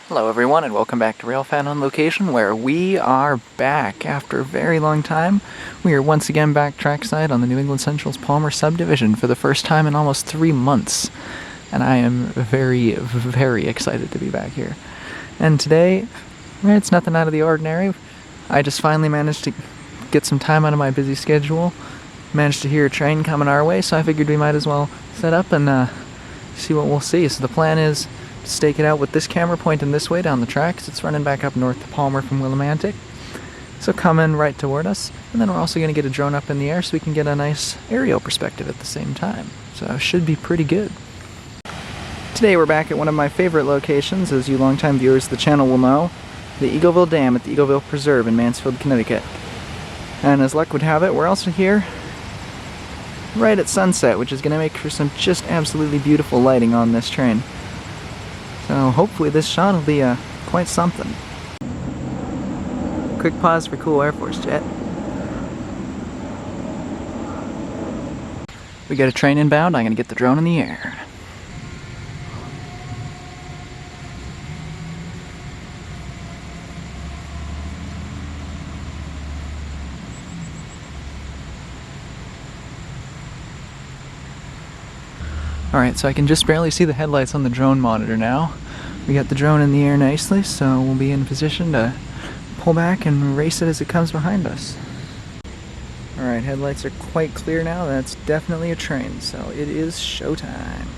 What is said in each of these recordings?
Hello everyone and welcome back to Railfan on location, where we are back after a very long time. We are once again back trackside on the New England Central's Palmer subdivision for the first time in almost 3 months. And I am very, very excited to be back here. And today, it's nothing out of the ordinary. I just finally managed to get some time out of my busy schedule. Managed to hear a train coming our way, so I figured we might as well set up and see what we'll see. So the plan is stake it out with this camera pointing this way down the track, because it's running back up north to Palmer from Willimantic. So coming right toward us, and then we're also going to get a drone up in the air so we can get a nice aerial perspective at the same time. So it should be pretty good. Today we're back at one of my favorite locations, as you longtime viewers of the channel will know, the Eagleville Dam at the Eagleville Preserve in Mansfield, Connecticut. And as luck would have it, we're also here right at sunset, which is going to make for some just absolutely beautiful lighting on this train. So hopefully this shot will be quite something. Quick pause for cool Air Force jet. We got a train inbound. I'm going to get the drone in the air. Alright, so I can just barely see the headlights on the drone monitor now. We got the drone in the air nicely, so we'll be in position to pull back and race it as it comes behind us. Alright, headlights are quite clear now. That's definitely a train, so it is showtime.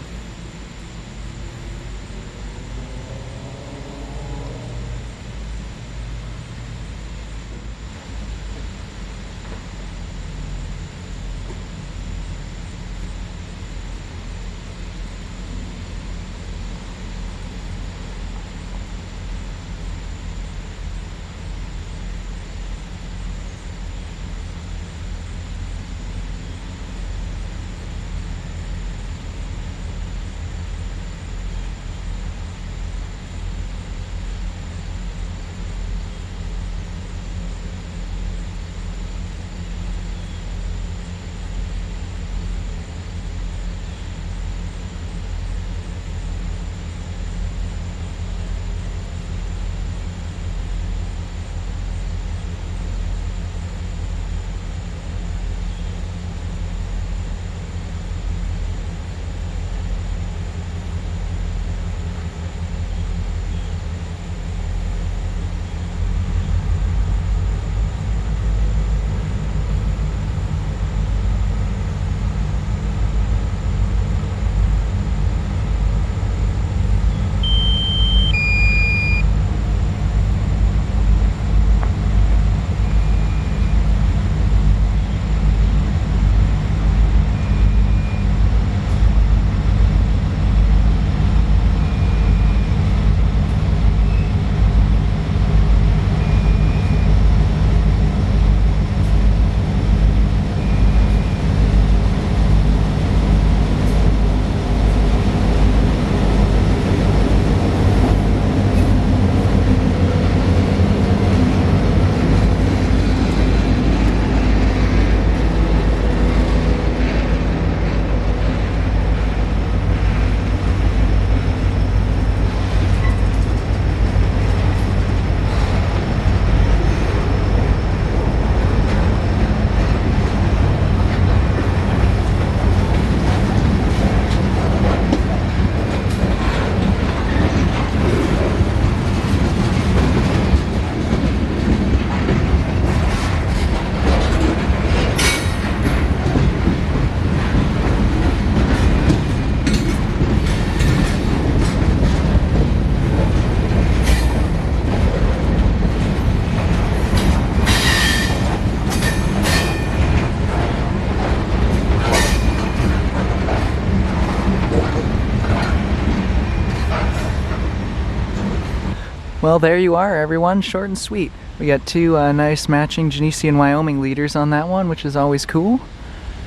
Well, there you are, everyone. Short and sweet. We got two nice matching Genesee and Wyoming leaders on that one, which is always cool.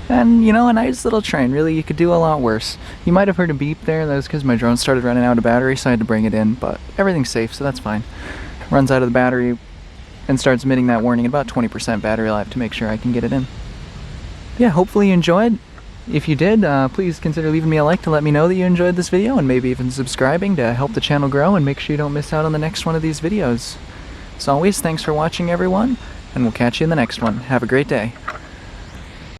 And, you know, a nice little train. Really, you could do a lot worse. You might have heard a beep there. That was because my drone started running out of battery, so I had to bring it in. But everything's safe, so that's fine. Runs out of the battery and starts emitting that warning at about 20% battery life to make sure I can get it in. Yeah, hopefully you enjoyed. If you did, please consider leaving me a like to let me know that you enjoyed this video, and maybe even subscribing to help the channel grow and make sure you don't miss out on the next one of these videos. As always, thanks for watching everyone, and we'll catch you in the next one. Have a great day.